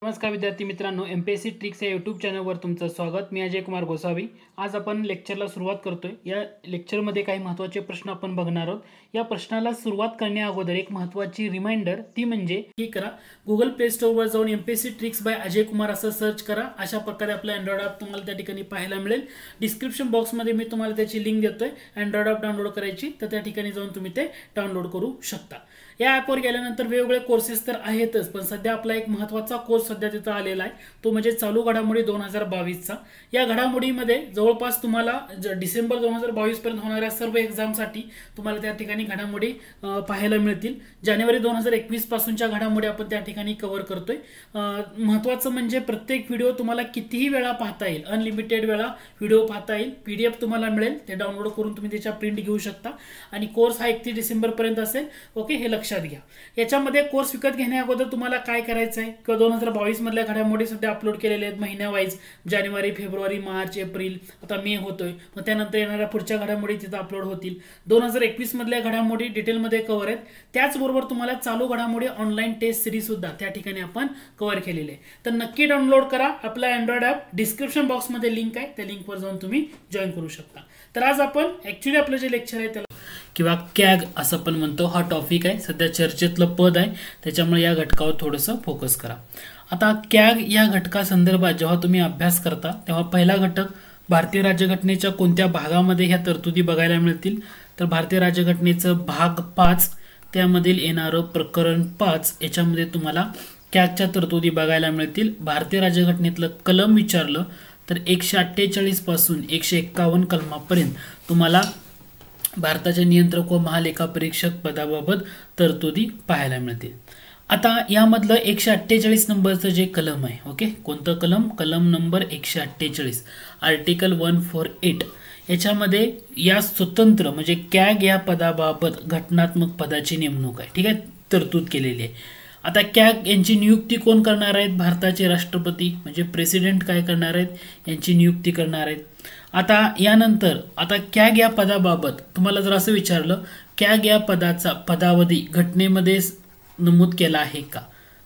नमस्कार विद्यार्थी मित्रांनो, एमपीएससी ट्रिक्स या यूट्यूब चॅनलवर तुमचं स्वागत। मी अजय कुमार गोसावी। आज आपण लेक्चरला सुरुवात करतोय। या लेक्चरमध्ये काही महत्त्वाचे प्रश्न आपण बघणार आहोत। या प्रश्नाला सुरुवात करण्याअगोदर एक महत्त्वाची रिमाइंडर, ती म्हणजे की करा गुगल प्ले स्टोअरवर जाऊन MPSC tricks bye Ajay Kumar असं सर्च करा। अशा प्रकारे आपला अँड्रॉइड ॲप तुम्हाला त्या ठिकाणी पाहायला मिळेल। डिस्क्रिप्शन बॉक्समध्ये मी तुम्हाला त्याची लिंक देतोय। अँड्रॉइड ॲप डाउनलोड करायची तर त्या ठिकाणी जाऊन तुम्ही ते डाउनलोड करू शकता। या ॲपवर गेल्यानंतर वेगवेगळे कोर्सेस तर आहेतच, पण सध्या आपला एक महत्त्वाचा कोर्स सध्या तिथं आलेला आहे, तो म्हणजे चालू घडामोडी 2022चा। या घडामोडीमध्ये जवळपास तुम्हाला डिसेंबर 2022 पर्यंत होणाऱ्या सर्व एक्झामसाठी तुम्हाला त्या ठिकाणी घडामोडी पाहायला मिळतील। जानेवारी 2021 पासूनच्या घडामोडी आपण त्या ठिकाणी कव्हर करतोय। महत्त्वाचं म्हणजे प्रत्येक व्हिडिओ तुम्हाला कितीही वेळा पाहता येईल, अनलिमिटेड वेळा व्हिडिओ पाहता येईल। पीडीएफ तुम्हाला मिळेल, ते डाउनलोड करून तुम्ही त्याच्या प्रिंट घेऊ शकता आणि कोर्स हा 31 डिसेंबर पर्यंत असेल। ओके, हे लक्षात घ्या। याच्यामध्ये कोर्स विकत घेण्याअगोदर तुम्हाला काय करायचं आहे किंवा 2022 मधल्या घडामोडी सध्या अपलोड केलेल्या आहेत महिन्या वाईज, जानेवारी, फेब्रुवारी, मार्च, एप्रिल, आता मे होतोय, मग त्यानंतर येणाऱ्या पुढच्या घडामोडी तिथं अपलोड होतील। 2021 मधल्या घडामोडी डिटेलमध्ये कव्हर आहेत। त्याचबरोबर तुम्हाला चालू घडामोडी ऑनलाईन टेस्ट सिरीज सुद्धा त्या ठिकाणी आपण कव्हर केलेले आहे। तर नक्की डाउनलोड करा आपला अँड्रॉइड ॲप। डिस्क्रिप्शन बॉक्समध्ये लिंक आहे, त्या लिंकवर जाऊन तुम्ही जॉईन करू शकता। तर आज आपण ॲक्च्युली आपलं जे लेक्चर आहे त्याला किंवा कॅग असं पण म्हणतो, हा टॉपिक आहे, सध्या चर्चेतलं पद आहे, त्याच्यामुळे या घटकावर थोडंसं फोकस करा। आता कॅग या घटकासंदर्भात जेव्हा तुम्ही अभ्यास करता तेव्हा पहिला घटक भारतीय राज्यघटनेच्या कोणत्या भागामध्ये ह्या तरतुदी बघायला मिळतील, तर भारतीय राज्यघटनेचं भाग 5 त्यामधील येणारं प्रकरण 5 याच्यामध्ये तुम्हाला कॅगच्या तरतुदी बघायला मिळतील। भारतीय राज्यघटनेतलं कलम विचारलं तर 148 पासून 151 कलमापर्यंत तुम्हाला भारताचे नियंत्रक व महालेखापरीक्षक पदाबाबत तरतुदी पाहायला मिळतील। आता यामधलं 148 नंबरचं जे कलम आहे, ओके, कोणतं कलम? कलम नंबर 148, आर्टिकल 148, याच्यामध्ये या स्वतंत्र म्हणजे कॅग या पदाबाबत घटनात्मक पदाची नेमणूक आहे, ठीक आहे, तरतूद केलेली आहे। आता कॅग यांची नियुक्ती कोण करणार आहेत? भारताचे राष्ट्रपती म्हणजे प्रेसिडेंट काय करणार आहेत? यांची नियुक्ती करणार आहेत। आता यानंतर आता कॅग या पदाबाबत तुम्हाला जर असं विचारलं, कॅग या पदाचा पदावधी घटनेमध्ये नमूद केला आहे का?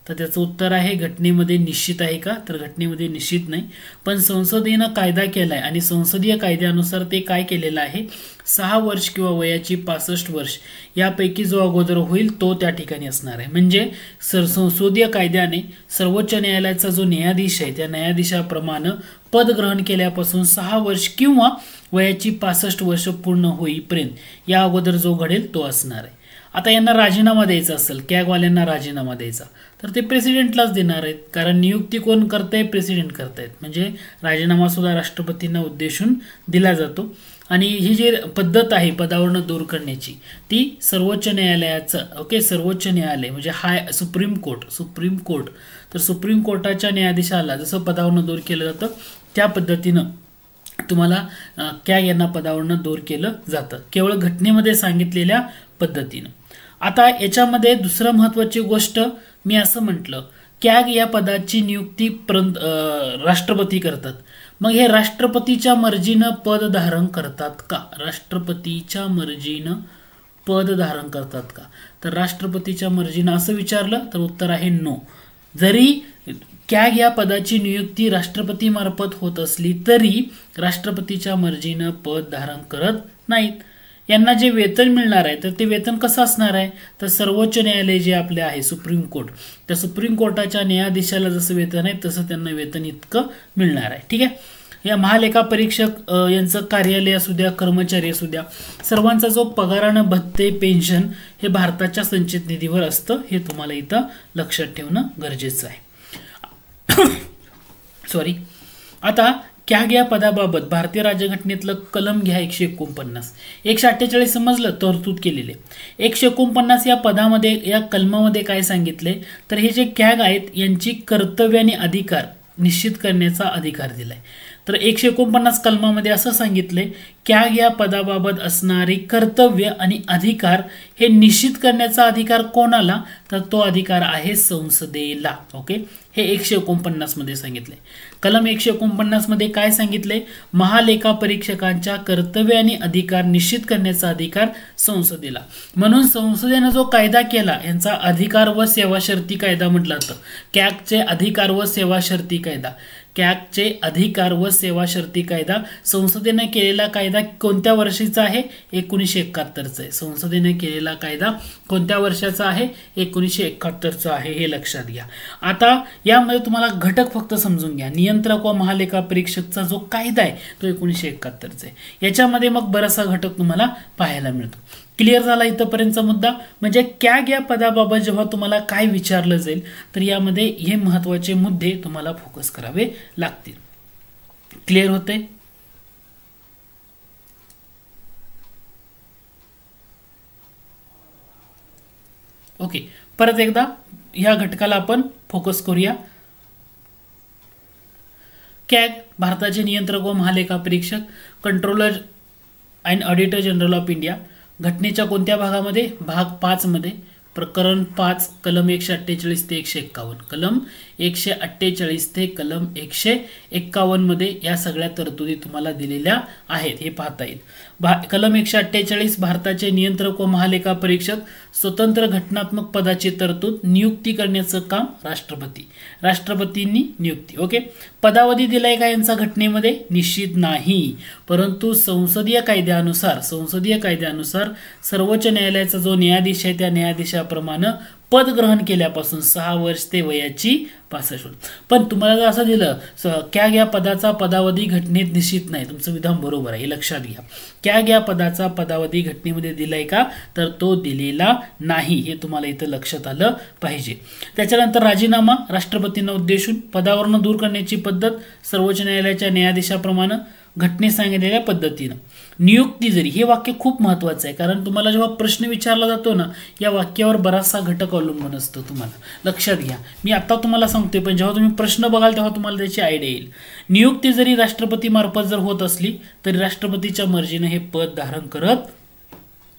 तर त्याचं उत्तर आहे घटनेमध्ये निश्चित आहे का? तर घटनेमध्ये निश्चित नाही, पण संसदेनं कायदा केलाय आणि संसदीय कायद्यानुसार ते काय केलेलं आहे, 6 वर्ष किंवा वयाची 65 वर्ष यापैकी जो अगोदर होईल तो त्या ठिकाणी असणार आहे। म्हणजे संसदीय कायद्याने सर्वोच्च न्यायालयाचा जो न्यायाधीश आहे त्या न्यायाधीशाप्रमाणे पद ग्रहण केल्यापासून 6 वर्ष किंवा वयाची 65 वर्ष पूर्ण होईपर्यंत या अगोदर जो घडेल तो असणार आहे। आता यांना राजीनामा द्यायचा असेल, कॅगवाल्यांना राजीनामा द्यायचा, तर ते प्रेसिडेंटलाच देणार आहेत, कारण नियुक्ती कोण करताय? प्रेसिडेंट करतायत। म्हणजे राजीनामा सुद्धा राष्ट्रपतींना उद्देशून दिला जातो। आणि ही जी पद्धत आहे पदावरून दूर करण्याची, ती सर्वोच्च न्यायालयाचं, ओके, सर्वोच्च न्यायालय म्हणजे सुप्रीम कोर्ट, तर सुप्रीम कोर्टाच्या न्यायाधीशाला जसं पदावरून दूर केलं जातं त्या पद्धतीनं तुम्हाला कॅग यांना पदावरून दूर केलं जातं, केवळ घटनेमध्ये सांगितलेल्या पद्धतीनं। आता याच्यामध्ये दुसरं महत्त्वाची गोष्ट मी असं म्हटलं, कॅग या पदाची नियुक्ती राष्ट्रपती करतात। मग हे राष्ट्रपतीच्या मर्जीनं पद धारण करतात का? राष्ट्रपतीच्या मर्जीनं पद धारण करतात का? तर राष्ट्रपतीच्या मर्जीनं असं विचारलं तर उत्तर आहे नो। जरी कॅग या पदाची नियुक्ती राष्ट्रपती मार्फत होत असली तरी राष्ट्रपतीच्या मर्जीनं पद धारण करत नाहीत। यांना जे वेतन मिळणार आहे तर ते वेतन कसं असणार आहे, तर सर्वोच्च न्यायालय जे आपले आहे सुप्रीम कोर्ट, त्या सुप्रीम कोर्टाच्या न्यायाधीशाला जसं वेतन आहे तसं त्यांना वेतन इतकं मिळणार आहे, ठीक आहे। या महालेखापरीक्षक यांचं कार्यालय असू द्या, कर्मचारी असू द्या, सर्वांचा जो पगारानं भत्ते, पेन्शन हे भारताच्या संचित निधीवर असतं, हे तुम्हाला इथं लक्षात ठेवणं गरजेचं आहे। सॉरी, आता कॅग या पदाबाबत भारतीय राज्यघटनेतलं कलम घ्या 149, 148 समजलं, तरतूद केलेले 149 या पदामध्ये, या कलमामध्ये काय सांगितले, तर हे जे कॅग आहेत यांची कर्तव्य आणि अधिकार निश्चित करण्याचा अधिकार दिलाय। तर 149 कलमामध्ये असं सांगितलंय, कॅग या पदाबाबत असणारी कर्तव्य आणि अधिकार हे निश्चित करण्याचा अधिकार कोणाला, तर तो अधिकार आहे संसदेला. ओके, हे 149 मध्ये सांगितलंय. कलम 149 मध्ये काय सांगितलंय, महालेखापरीक्षकांच्या कर्तव्य आणि अधिकार निश्चित करण्याचा अधिकार संसदेला. म्हणून संसदेने जो कायदा केला यांचा अधिकार व सेवा शर्ती कायदा म्हटलं जातं. कॅगचे अधिकार व सेवा शर्ती कायदा, कॅगचे अधिकार व सेवा शर्ती कायदा संसदेने केलेला कायदा कोणत्या वर्षीचा आहे, 1971चा आहे. संसदेने केलेला कायदा कोणत्या वर्षाचा आहे, 1971चा आहे, हे लक्षात घ्या. आता यामध्ये तुम्हाला घटक फक्त समजून घ्या. नियंत्रक व महालेखा परीक्षकचा जो कायदा आहे तो 1971चा आहे. याच्यामध्ये मग बराचसा घटक तुम्हाला पाहायला मिळतो. क्लिअर झाला इथपर्यंतचा मुद्दा. म्हणजे कॅग या पदाबाबत जेव्हा तुम्हाला काय विचारलं जाईल तर यामध्ये हे महत्वाचे मुद्दे तुम्हाला फोकस करावे लागतील. क्लिअर होते. ओके, परत एकदा या घटकाला आपण फोकस करूया. कॅग भारताचे नियंत्रक व महालेखा परीक्षक, controller and auditor general of India. घटनेच्या कोणत्या भागामध्ये, भाग 5 मध्ये, प्रकरण 5, कलम 148 ते 151, कलम 148 ते कलम 151 मध्ये या सगळ्या तरतुदी तुम्हाला दिलेल्या आहेत, हे पाहता येईल. कलम 148 भारताचे नियंत्रक व महालेखा परीक्षक, स्वतंत्र घटनात्मक पदाची तरतूद, नियुक्ती करण्याचं काम राष्ट्रपती, राष्ट्रपतींनी नियुक्ती. ओके, पदावधी दिलाय का यांचा घटनेमध्ये, निश्चित नाही, परंतु संसदीय कायद्यानुसार सर्वोच्च न्यायालयाचा जो न्यायाधीश आहे त्या न्यायाधीशाप्रमाणे पद ग्रहण केल्यापासून 6 वर्ष ते वयाची 65 वर्ष. पण तुम्हाला जर असं दिलं कॅग या पदाचा पदावधी घटनेत निश्चित नाही, तुमचं विधान बरोबर आहे, हे लक्षात घ्या. कॅग या पदाचा पदावधी घटनेमध्ये दिलाय का, तर तो दिलेला नाही, हे तुम्हाला इथं लक्षात आलं पाहिजे. त्याच्यानंतर राजीनामा राष्ट्रपतींना उद्देशून, पदावरून दूर करण्याची पद्धत सर्वोच्च न्यायालयाच्या न्यायाधीशाप्रमाणे घटनेत सांगितलेल्या पद्धतीनं. नियुक्ती जरी, हे वाक्य खूप महत्वाचं आहे, कारण तुम्हाला जेव्हा प्रश्न विचारला जातो ना या वाक्यावर बराचसा घटक अवलंबून असतो, तुम्हाला लक्षात घ्या. मी आता तुम्हाला सांगतोय पण जेव्हा तुम्ही प्रश्न बघाल तेव्हा तुम्हाला त्याची आयडिया येईल. नियुक्ती जरी राष्ट्रपती मार्फत जर होत असली तरी राष्ट्रपतीच्या मर्जीने हे पद धारण करत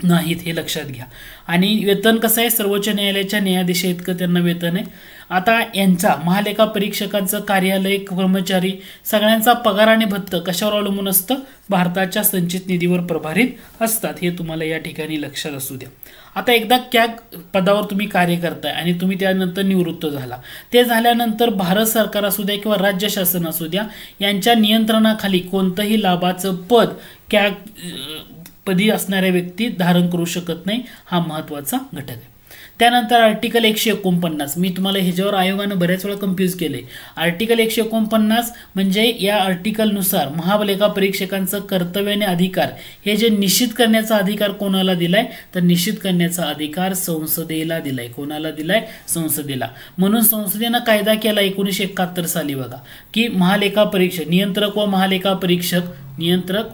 नाहीत, हे लक्षात घ्या. आणि वेतन कसं आहे, सर्वोच्च न्यायालयाच्या न्यायाधीशा इतकं त्यांना वेतन आहे. आता यांचा महालेखा परीक्षकांचं कार्यालय, कर्मचारी सगळ्यांचा पगार आणि भत्ता कशावर अवलंबून असतं, भारताच्या संचित निधीवर प्रभारित असतात, हे तुम्हाला या ठिकाणी लक्षात असू द्या. आता एकदा कॅग पदावर तुम्ही कार्य करताय आणि तुम्ही त्यानंतर निवृत्त झाला, ते झाल्यानंतर भारत सरकार असू द्या किंवा राज्य शासन असू द्या यांच्या नियंत्रणाखाली कोणतंही लाभाचं पद कॅग पदी असणाऱ्या व्यक्ती धारण करू शकत नाही, हा महत्वाचा घटक आहे. त्यानंतर आर्टिकल 149, मी तुम्हाला ह्याच्यावर आयोगानं बऱ्याच वेळा कन्फ्यूज केले. आर्टिकल 149 म्हणजे या आर्टिकलनुसार महालेखा परीक्षकांचं कर्तव्य आणि अधिकार हे जे निश्चित करण्याचा अधिकार कोणाला दिलाय, तर निश्चित करण्याचा अधिकार संसदेला दिलाय. कोणाला दिलाय, संसदेला. म्हणून संसदेनं कायदा केला 1971 साली बघा, की महालेखा परीक्षक, नियंत्रक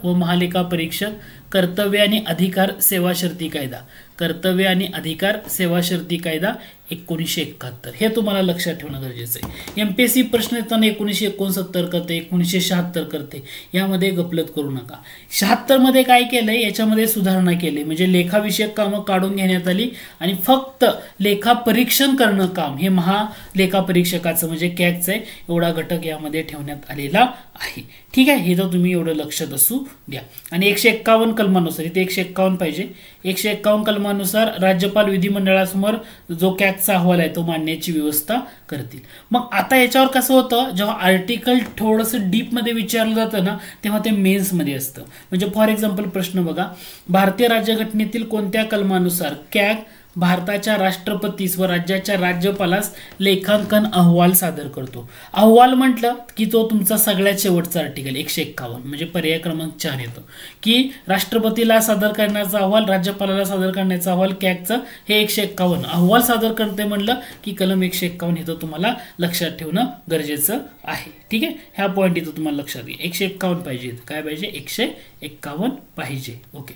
व महालेखा परीक्षक कर्तव्य आणि अधिकार सेवा शर्ती कायदा, कर्तव्य आणि अधिकार सेवा शर्ती कायदा 1971, हे तुम्हाला लक्षात ठेवणं गरजेचं आहे. एमपीएससी प्रश्न येताना 1969 करते, 1976 करते, यामध्ये गफलत करू नका. 76 मध्ये काय केलंय, याच्यामध्ये सुधारणा केली, म्हणजे लेखाविषयक कामं काढून घेण्यात आली आणि फक्त लेखा परीक्षण करणं काम हे महालेखा परीक्षकाचं म्हणजे कॅगचं आहे, एवढा घटक यामध्ये ठेवण्यात आलेला आहे. ठीक आहे, हे तर तुम्ही एवढं लक्षात असू द्या. आणि 151 कलमानुसार, इथे 151 पाहिजे, 151 कलमानुसार राज्यपाल विधिमंडळासमोर जो कॅगचा अहवाल आहे तो मांडण्याची व्यवस्था करतील. मग आता याच्यावर कसं होतं, जेव्हा आर्टिकल थोडंसं डीपमध्ये विचारलं जातं ना तेव्हा ते मेन्समध्ये असतं. म्हणजे फॉर एक्झाम्पल प्रश्न बघा, भारतीय राज्यघटनेतील कोणत्या कलमानुसार कॅग भारताच्या राष्ट्रपतीस व राज्याच्या राज्यपालास लेखांकन अहवाल सादर करतो. अहवाल म्हटलं की तो तुमचा सगळ्यात शेवटचा आर्टिकल 151 म्हणजे पर्याय क्रमांक 4 येतो, की राष्ट्रपतीला सादर करण्याचा अहवाल, राज्यपालाला सादर करण्याचा अहवाल, कॅगचं हे 151 अहवाल सादर करते म्हणलं की कलम 151 इथं तुम्हाला लक्षात ठेवणं गरजेचं आहे. ठीक आहे, ह्या पॉईंट इथं तुम्हाला लक्षात घ्या. 151 पाहिजे, काय पाहिजे, 151 पाहिजे. ओके,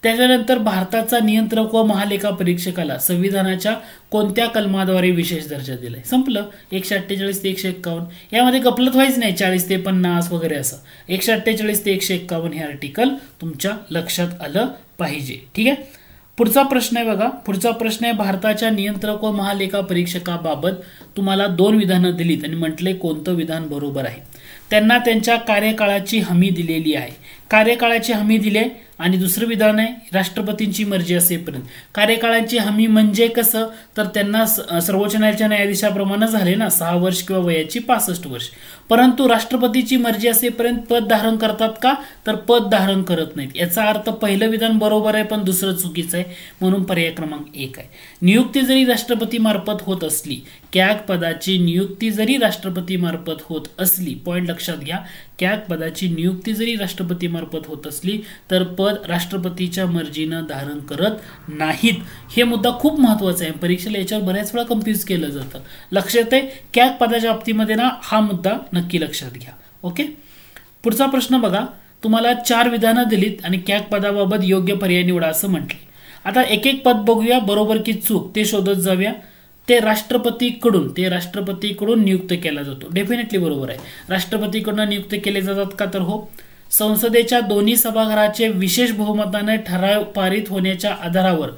त्याच्यानंतर भारताचा नियंत्रक व महालेखा परीक्षकाला संविधानाच्या कोणत्या कलमाद्वारे विशेष दर्जा दिलाय? संपलं. 148 ते 151 यामध्ये गफलत व्हायचं नाही. 40 ते 50 वगैरे असं. 148 ते 151 हे आर्टिकल तुमच्या लक्षात आलं पाहिजे. ठीक आहे. पुढचा प्रश्न आहे बघा. पुढचा प्रश्न आहे भारताच्या नियंत्रक व महालेखा परीक्षकाबाबत तुम्हाला 2 विधानं दिलीत आणि म्हटले कोणतं विधान बरोबर आहे. त्यांना त्यांच्या कार्यकाळाची हमी दिलेली आहे. कार्यकाळाची हमी दिली आणि दुसरं विधान आहे राष्ट्रपतींची मर्जी असेपर्यंत. कार्यकाळाची हमी म्हणजे कसं तर त्यांना सर्वोच्च न्यायालयाच्या न्यायाधीशाप्रमाणे झाले ना 6 वर्ष किंवा वयाची 65 वर्ष. परंतु राष्ट्रपतीची मर्जी असेपर्यंत पद धारण करतात का तर पद धारण करत नाहीत. याचा अर्थ पहिलं विधान बरोबर आहे पण दुसरं चुकीचं आहे म्हणून पर्याय क्रमांक 1 आहे. नियुक्ती जरी राष्ट्रपती मार्फत होत असली कॅग पदाची नियुक्ती जरी राष्ट्रपती मार्फत होत असली पॉइंट लक्षात घ्या कॅग पदाची नियुक्ती जरी राष्ट्रपती मार्फत होत असली तर पद राष्ट्रपतीच्या मर्जीनं धारण करत नाहीत. हे मुद्दा खूप महत्वाचा आहे. परीक्षेला याच्यावर बऱ्याच वेळा कन्फ्यूज केलं जातं. लक्षात आहे कॅग पदाच्या बाबतीमध्ये ना हा मुद्दा नक्की लक्षात घ्या. ओके. पुढचा प्रश्न बघा. तुम्हाला 4 विधानं दिलीत आणि कॅग पदाबाबत योग्य पर्याय निवडा असं म्हटले. आता एक एक पद बघूया बरोबर की चूक ते शोधत जाऊया. ते राष्ट्रपतीकडून नियुक्त केला जातो. डेफिनेटली बरोबर आहे. राष्ट्रपतीकडून नियुक्त केले जातात का तर हो. संसदेच्या दोन्ही सभागृहाचे विशेष बहुमताने ठराव पारित होण्याच्या आधारावर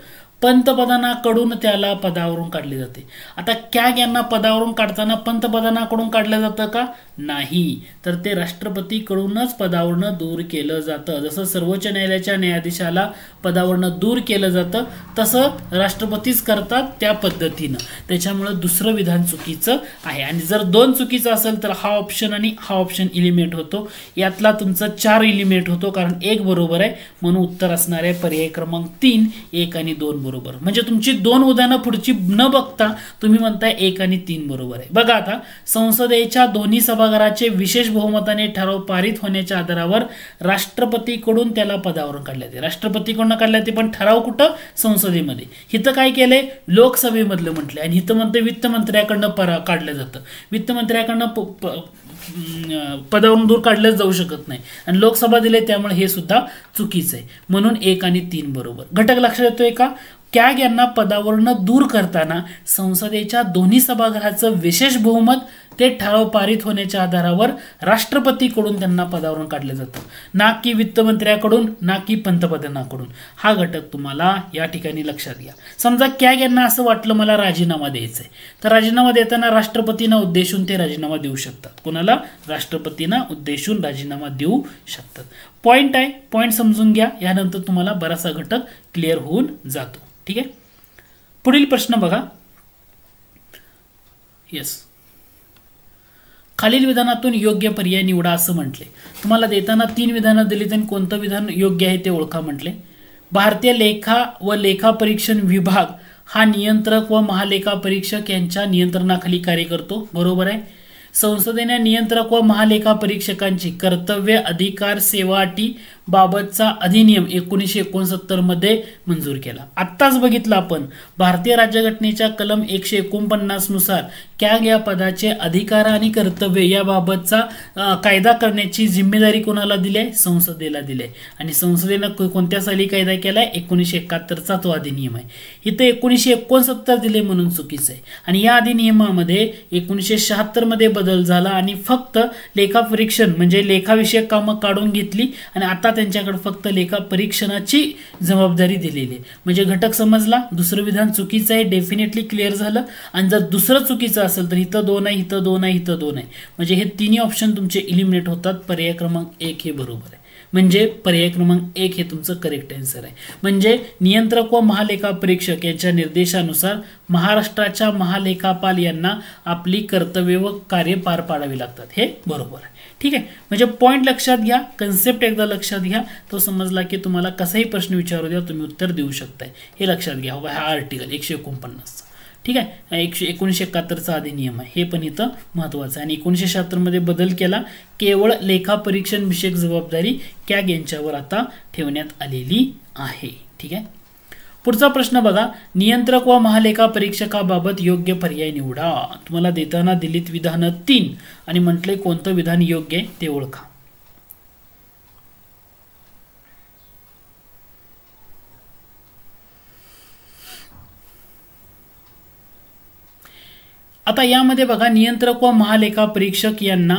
पंतप्रधानाकडून त्याला पदावरून काढले जाते. आता कॅग यांना पदावरून काढताना पंतप्रधानाकडून काढलं जातं का नाही तर ते राष्ट्रपतीकडूनच पदावरून दूर केलं जातं. जसं सर्वोच्च न्यायालयाच्या न्यायाधीशाला पदावरून दूर केलं जातं तसं राष्ट्रपतीच करतात त्या पद्धतीनं. त्याच्यामुळे दुसरं विधान चुकीचं आहे. आणि जर 2 चुकीचं असेल तर हा ऑप्शन आणि हा ऑप्शन इलिमिनेट होतो. यातला तुमचा 4 इलिमिनेट होतो कारण 1 बरोबर आहे म्हणून उत्तर असणार आहे पर्याय क्रमांक 3 1 आणि 2 बरोबर. म्हणजे तुमची 2 उदाहरणं पुढची न बघता तुम्ही म्हणताय 1 आणि 3 बरोबर आहे. बघा आता संसदेच्या दोन्ही सभागृहाचे विशेष बहुमताने ठराव पारित होण्याच्या आधारावर राष्ट्रपतीकडून त्याला पदावरून काढले जाते. राष्ट्रपतीकडून काढले ते पण ठराव कुठं संसदेमध्ये. हिथं काय केलंय लोकसभेमधलं म्हटलंय आणि हिथं म्हणते वित्तमंत्र्याकडनं काढलं जातं. वित्तमंत्र्याकडनं पदावरून दूर काढलं जाऊ शकत नाही आणि लोकसभा दिले त्यामुळे हे सुद्धा चुकीचं आहे म्हणून 1 आणि 3 बरोबर. घटक लक्षात येतोय का. कॅग यांना पदावरून दूर करताना संसदेच्या दोन्ही सभागृहाचं विशेष बहुमत ते ठराव पारित होण्याच्या आधारावर राष्ट्रपतीकडून त्यांना पदावरून काढलं जातं ना की वित्तमंत्र्याकडून ना की पंतप्रधानाकडून. हा घटक तुम्हाला या ठिकाणी लक्षात घ्या. समजा कॅग यांना असं वाटलं मला राजीनामा द्यायचा आहे तर राजीनामा देताना राष्ट्रपतींना उद्देशून ते राजीनामा देऊ शकतात. कोणाला राष्ट्रपतींना उद्देशून राजीनामा देऊ शकतात. पॉइंट आहे पॉइंट समजून घ्या. यानंतर तुम्हाला बराचसा घटक क्लिअर होऊन जातो. ठीक आहे. पुढील प्रश्न बघा. येस खालील विधानातून योग्य पर्याय निवडा असं म्हटले. तुम्हाला देताना 3 विधानं दिलीत आणि कोणतं विधान योग्य आहे ते ओळखा म्हटले. भारतीय लेखा व लेखा परीक्षण विभाग हा नियंत्रक व महालेखा परीक्षक यांच्या नियंत्रणाखाली कार्य करतो. बरोबर आहे. संसदेने नियंत्रक व महालेखा परीक्षकांची कर्तव्य अधिकार सेवा अटी बाबतचा अधिनियम 1969 मध्ये मंजूर केला. आत्ताच बघितलं आपण भारतीय राज्यघटनेच्या कलम 149 नुसार कॅग या पदाचे अधिकार आणि कर्तव्य याबाबतचा कायदा करण्याची जिम्मेदारी कोणाला दिली संसदेला दिली आणि संसदेनं कोणत्या साली कायदा केलाय 1971चा तो अधिनियम आहे. इथे 1969 दिले म्हणून चुकीचं आहे आणि या अधिनियमामध्ये 1976 मध्ये बदल झाला आणि फक्त लेखा परीक्षण म्हणजे लेखाविषयक कामं काढून घेतली आणि आता त्यांच्याकडे फक्त लेखा परीक्षणाची जबाबदारी दिलेली आहे. म्हणजे घटक समजला. दुसरं विधान चुकीचं आहे डेफिनेटली क्लिअर झालं. आणि जर दुसरं चुकीचं असेल तर इथं 2 आहे इथं 2 आहे इथं 2 आहे म्हणजे हे तिन्ही ऑप्शन तुमचे इलिमिनेट होतात. पर्याय क्रमांक 1 हे बरोबर आहे. म्हणजे पर्याय क्रमांक 1 हे तुमचं करेक्ट आन्सर आहे. म्हणजे नियंत्रक व महालेखा परीक्षक यांच्या निर्देशानुसार महाराष्ट्राच्या महालेखापाल यांना आपली कर्तव्य व कार्य पार पाडावी लागतात. हे बरोबर आहे. ठीक आहे. म्हणजे पॉइंट लक्षात घ्या. कन्सेप्ट एकदा लक्षात घ्या. तो समजला की तुम्हाला कसाही प्रश्न विचारू द्या तुम्ही उत्तर देऊ शकताय. हे लक्षात घ्या. हा आर्टिकल 149. ठीक आहे. 1971चा अधिनियम आहे हे पण इथं महत्वाचं आहे आणि 1976 मध्ये बदल केला. केवळ लेखा परीक्षण विषयक जबाबदारी कॅग यांच्यावर आता ठेवण्यात आलेली आहे. ठीक आहे. पुढचा प्रश्न बघा. नियंत्रक व महालेखा परीक्षकाबाबत योग्य पर्याय निवडा. तुम्हाला देताना दिलीत विधानं 3 आणि म्हटले कोणतं विधान योग्य आहे ते ओळखा. आता यामध्ये बघा, नियंत्रक व महालेखा परीक्षक यांना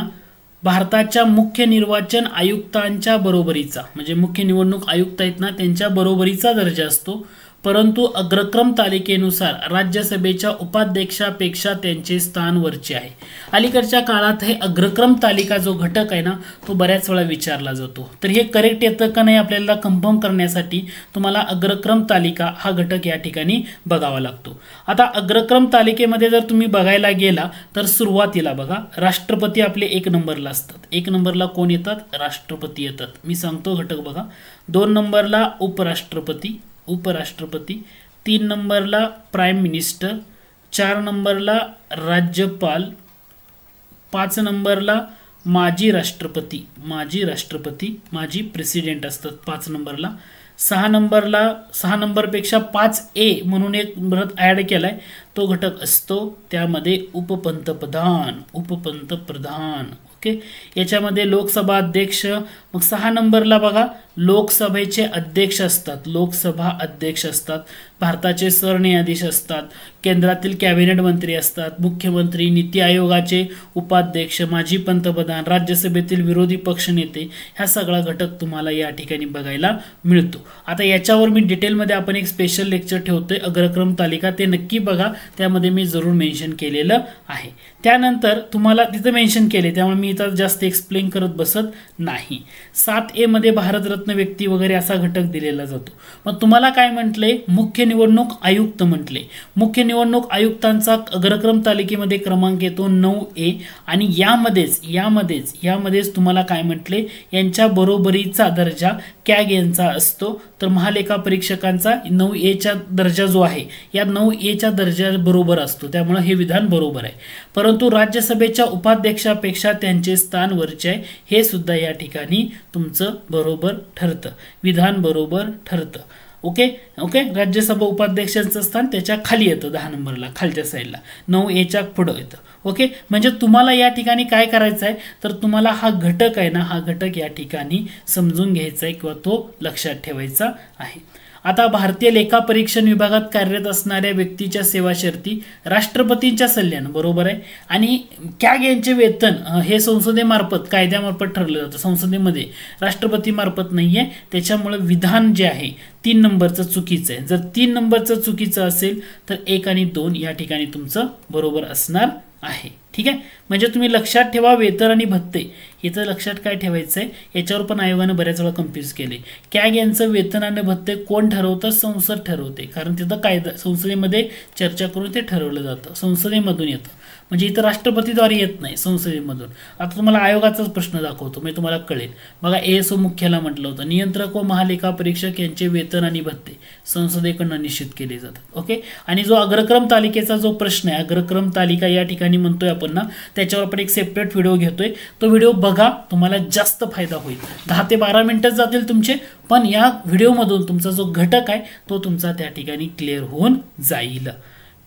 भारताच्या मुख्य निर्वाचन आयुक्तांच्या बरोबरीचा, म्हणजे मुख्य निवडणूक आयुक्त आहेत ना त्यांच्या बरोबरीचा दर्जा असतो, परंतु अग्रक्रम तालिकेनुसार राज्यसभेच्या उपाध्यक्षापेक्षा त्यांचे स्थान वरचे आहे. अलीकडच्या काळात हे अग्रक्रम तालिका जो घटक आहे ना तो बऱ्याच वेळा विचारला जातो. तर हे करेक्ट येतं का नाही आपल्याला कन्फर्म करण्यासाठी तुम्हाला अग्रक्रम तालिका हा घटक या ठिकाणी बघावा लागतो. आता अग्रक्रम तालिकेमध्ये जर तुम्ही बघायला गेला तर सुरुवातीला बघा, राष्ट्रपती आपले 1 नंबरला असतात. 1 नंबरला कोण येतात? राष्ट्रपती येतात. मी सांगतो घटक बघा. 2 नंबरला उपराष्ट्रपती, 3 नंबरला प्राईम मिनिस्टर, 4 नंबरला राज्यपाल, 5 नंबरला माजी राष्ट्रपती, माजी प्रेसिडेंट असतात 5 नंबरला. 6 नंबरपेक्षा 5A म्हणून एक परत ॲड केलाय तो घटक असतो, त्यामध्ये उपपंतप्रधान. ओके, याच्यामध्ये लोकसभा अध्यक्ष. मग 6 नंबरला बघा, लोकसभेचे अध्यक्ष असतात, लोकसभा अध्यक्ष असतात, भारताचे सरन्यायाधीश असतात, केंद्रातील कॅबिनेट मंत्री असतात, मुख्यमंत्री, नीती आयोगाचे उपाध्यक्ष, माजी पंतप्रधान, राज्यसभेतील विरोधी पक्षनेते, हा सगळा घटक तुम्हाला या ठिकाणी बघायला मिळतो. आता याच्यावर मी डिटेलमध्ये आपण एक स्पेशल लेक्चर ठेवतोय, अग्रक्रम तालिका, ते नक्की बघा, त्यामध्ये मी जरूर मेन्शन केलेलं आहे. त्यानंतर तुम्हाला तिथं मेन्शन केले, त्यामुळे मी इथं जास्त एक्सप्लेन करत बसत नाही. 7A मध्ये भारतरत्न व्यक्ती वगैरे असा घटक दिलेला जातो. मग तुम्हाला काय म्हटले? मुख्य निवडणूक आयुक्त म्हटले. मुख्य निवडणूक आयुक्तांचा अग्रक्रम तालिकेमध्ये क्रमांक येतो 9A, आणि यामध्येच तुम्हाला काय म्हटले? यांच्या बरोबरीचा दर्जा कॅग यांचा असतो. तर महालेखा परीक्षकांचा 9Aचा दर्जा जो आहे या 9Aच्या दर्जा बरोबर असतो, त्यामुळे हे विधान बरोबर आहे. परंतु राज्यसभेच्या उपाध्यक्षापेक्षा त्यांचे स्थान वरचे आहे, हे सुद्धा या ठिकाणी तुमचं बरोबर ठरतं, विधान बरोबर ठरतं. ओके, राज्यसभा उपाध्यक्षांचं स्थान त्याच्या खाली येतं, 10 नंबरला खालच्या साईडला, 9Aच्या पुढं येतं. ओके, म्हणजे तुम्हाला या ठिकाणी काय करायचं आहे, तर तुम्हाला हा घटक आहे ना, हा घटक या ठिकाणी समजून घ्यायचा आहे किंवा तो लक्षात ठेवायचा आहे. आता भारतीय लेखा परीक्षण विभागात कार्यरत असणाऱ्या व्यक्तीच्या सेवा शर्ती राष्ट्रपतींच्या सल्ल्यानं, बरोबर आहे, आणि कॅग यांचे वेतन हे संसदेमार्फत, कायद्यामार्फत ठरलं जातं, संसदेमध्ये राष्ट्रपती मार्फत नाहीये, त्याच्यामुळे विधान जे आहे 3 नंबरचं चुकीचं आहे. जर 3 नंबरचं चुकीचं असेल तर 1 आणि 2 या ठिकाणी तुमचं बरोबर असणार आहे. ठीक आहे, म्हणजे तुम्ही लक्षात ठेवा, वेतन आणि भत्ते इथं लक्षात काय ठेवायचं आहे, याच्यावर पण आयोगानं बऱ्याच वेळा कन्फ्यूज केले. कॅग यांचं वेतन आणि भत्ते कोण ठरवतं? संसद ठरवते, कारण तिथं कायदा संसदेमध्ये चर्चा करून ते ठरवलं जातं, संसदेमधून येतं, म्हणजे इथं राष्ट्रपतीद्वारे येत नाही, संसदेमधून. आता तुम्हाला आयोगाचाच प्रश्न दाखवतो, म्हणजे तुम्हाला कळेल. बघा, ASO मुख्याला म्हटलं होतं, नियंत्रक व महालेखा परीक्षक यांचे वेतन आणि भत्ते संसदेकडून निश्चित केले जातात. ओके, आणि जो अग्रक्रम तालिकेचा जो प्रश्न आहे, अग्रक्रम तालिका या ठिकाणी म्हणतोय आपण ना, त्याच्यावर आपण एक सेपरेट व्हिडिओ घेतोय, तो व्हिडिओ बघा, तुम्हाला जास्त फायदा होईल. 10 ते 12 मिनिटच जातील तुमचे, पण या व्हिडिओमधून तुमचा जो घटक आहे तो तुमचा त्या ठिकाणी क्लिअर होऊन जाईल.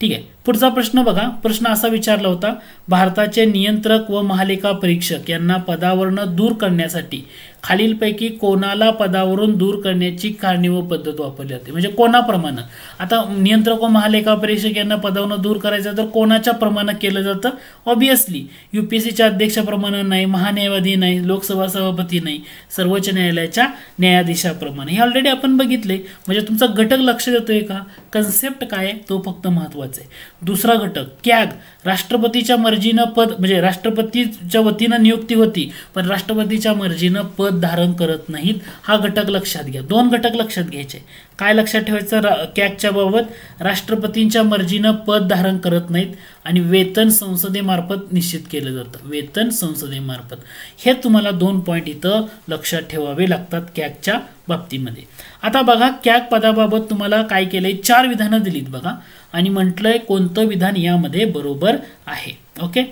ठीक आहे, पुढचा प्रश्न बघा. प्रश्न असा विचारला होता, भारताचे नियंत्रक व महालेखा परीक्षक यांना पदावरून दूर करण्यासाठी खालीलपैकी कोणाला पदावरून दूर करण्याची कारणे व पद्धत वापरली जाते, म्हणजे कोणाप्रमाणे. आता नियंत्रक व महालेखा परीक्षक यांना पदावरून दूर करायचं तर कोणाच्या प्रमाणे केलं जातं? ऑब्विसली UPSCच्या अध्यक्षाप्रमाणे नाही, महान्यायवादी नाही, लोकसभा सभापती नाही, सर्वोच्च न्यायालयाच्या न्यायाधीशाप्रमाणे. हे ऑलरेडी आपण बघितले, म्हणजे तुमचा घटक लक्ष देतोय का? कन्सेप्ट काय आहे तो फक्त महत्वाचा आहे. दुसरा घटक कॅग, राष्ट्रपतीच्या मर्जीनं पद, म्हणजे राष्ट्रपतीच्या वतीनं नियुक्ती होती पण राष्ट्रपतीच्या मर्जीनं पद धारण करत नाहीत, हा घटक लक्षात घ्या. 2 घटक लक्षात घ्यायचे. काय लक्षात ठेवायचं कॅगच्या बाबत? राष्ट्रपतींच्या मर्जीनं पद धारण करत नाहीत आणि वेतन संसदेमार्फत निश्चित केलं जातं, वेतन संसदेमार्फत. हे तुम्हाला 2 पॉईंट इथं लक्षात ठेवावे लागतात कॅगच्या बाबतीमध्ये. आता बघा, कॅग पदाबाबत तुम्हाला काय केलंय, 4 विधानं दिलीत बघा, आणि म्हटलंय कोणतं विधान यामध्ये बरोबर आहे. ओके,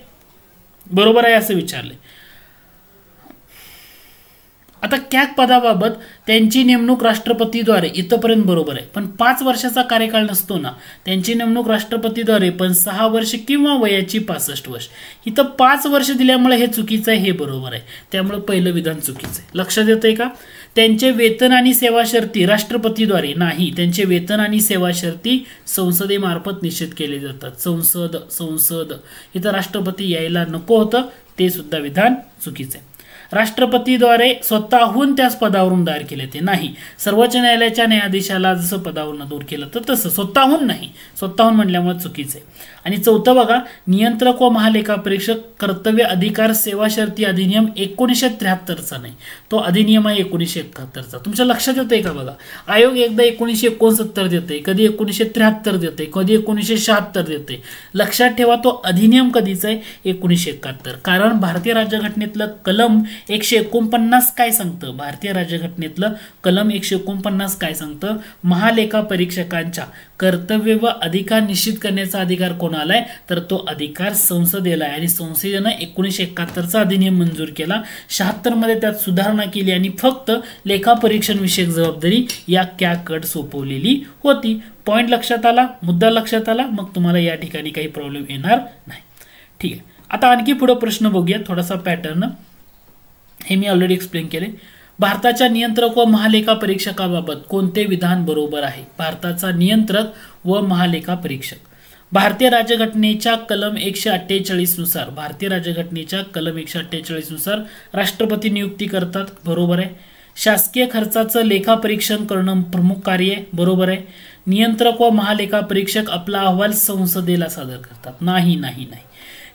बरोबर आहे असं विचारलंय. आता कॅग पदाबाबत त्यांची नेमणूक राष्ट्रपतीद्वारे इथंपर्यंत बरोबर आहे, पण 5 वर्षाचा कार्यकाळ नसतो ना, त्यांची नेमणूक राष्ट्रपतीद्वारे पण 6 वर्ष किंवा वयाची 65 वर्ष. इथं 5 वर्ष दिल्यामुळे हे चुकीचं आहे, हे बरोबर आहे. त्यामुळे पहिलं विधान चुकीचं आहे. लक्षात येतंय का? त्यांचे वेतन आणि सेवा शर्ती राष्ट्रपतीद्वारे नाही, त्यांचे वेतन आणि सेवा शर्ती संसदेमार्फत निश्चित केले जातात. संसद इथं राष्ट्रपती यायला नको होतं, ते सुद्धा विधान चुकीचं आहे. राष्ट्रपतीद्वारे स्वतःहून त्याच पदावरून दायर केले ते नाही. सर्वोच्च न्यायालयाच्या न्यायाधीशाला जसं पदावरून दूर केलं तर तसं स्वतःहून नाही, स्वतःहून म्हटल्यामुळे चुकीचं आहे. आणि चौथं बघा, नियंत्रक व महालेखापरीक्षक कर्तव्य अधिकार सेवा शर्ती अधिनियम 1973चा नाही, तो अधिनियम आहे 1971चा. तुमच्या लक्षात येतंय का? बघा, आयोग एकदा 1969 देते, कधी 1973 देते, कधी 1976 देते. लक्षात ठेवा, तो अधिनियम कधीचा आहे? 1971. कारण भारतीय राज्यघटनेतलं कलम 149 काय सांगतं? भारतीय राज्यघटनेतलं कलम 149 काय सांगतं? महालेखा परीक्षकांच्या कर्तव्य व अधिकार निश्चित करण्याचा अधिकार कोणाला आहे? तर तो अधिकार संसदेला आहे. आणि संसदेनं 1971चा अधिनियम मंजूर केला. 76 मध्ये त्यात सुधारणा केली आणि फक्त लेखापरीक्षण विषयक जबाबदारी या कॅगकडे सोपवलेली होती. पॉइंट लक्षात आला, मुद्दा लक्षात आला, मग तुम्हाला या ठिकाणी काही प्रॉब्लेम येणार नाही. ठीक आहे, आता आणखी पुढे प्रश्न बघूया, थोडासा पॅटर्न. हे मी ऑलरेडी एक्सप्लेन केले. भारताच्या नियंत्रक व महालेखा परीक्षकाबाबत कोणते विधान बरोबर आहे? भारताचा नियंत्रक व महालेखा परीक्षक भारतीय राज्यघटनेच्या कलम 148 नुसार, भारतीय राज्यघटनेच्या कलम 148 नुसार राष्ट्रपती नियुक्ती करतात, बरोबर आहे. शासकीय खर्चाचं लेखापरीक्षण करणं प्रमुख कार्य आहे, बरोबर आहे. नियंत्रक व महालेखा परीक्षक आपला अहवाल संसदेला सादर करतात, नाही.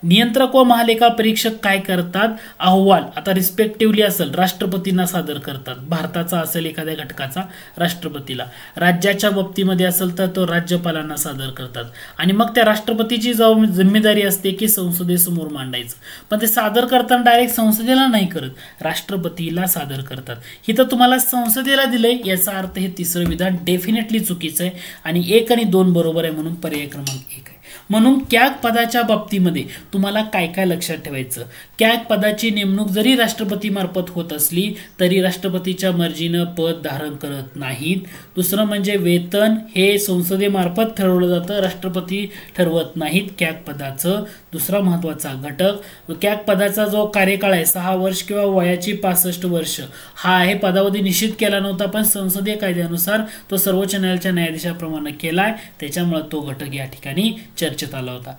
नियंत्रक व महालेखा परीक्षक काय करतात? अहवाल आता रिस्पेक्टिव्हली असेल राष्ट्रपतींना सादर करतात. भारताचा असेल एखाद्या घटकाचा राष्ट्रपतीला, राज्याच्या बाबतीमध्ये असेल तर तो राज्यपालांना सादर करतात. आणि मग त्या राष्ट्रपतीची जिम्मेदारी असते की संसदेसमोर मांडायचं, पण ते सादर करताना डायरेक्ट संसदेला नाही करत, राष्ट्रपतीला सादर करतात. इथं तुम्हाला संसदेला दिलंय, याचा अर्थ हे तिसरं विधान डेफिनेटली चुकीचं आहे आणि 1 आणि 2 बरोबर आहे, म्हणून पर्याय क्रमांक 1 आहे. म्हणून कॅग पदाच्या बाबतीमध्ये तुम्हाला काय काय लक्षात ठेवायचं? कॅग पदाची नेमणूक जरी राष्ट्रपती मार्फत होत असली तरी राष्ट्रपतीच्या मर्जीनं पद धारण करत नाहीत. दुसरं म्हणजे वेतन हे संसदेमार्फत ठरवलं जातं, राष्ट्रपती ठरवत नाहीत कॅग पदाचं. दुसरा महत्वाचा घटक, कॅग पदाचा जो कार्यकाळ आहे 6 वर्ष किंवा वयाची 65 वर्ष हा आहे. पदावधी निश्चित केला नव्हता, पण संसदीय कायद्यानुसार तो सर्वोच्च न्यायालयाच्या न्यायाधीशाप्रमाणे केलाय, त्याच्यामुळे तो घटक या ठिकाणी चर्चेत आला होता.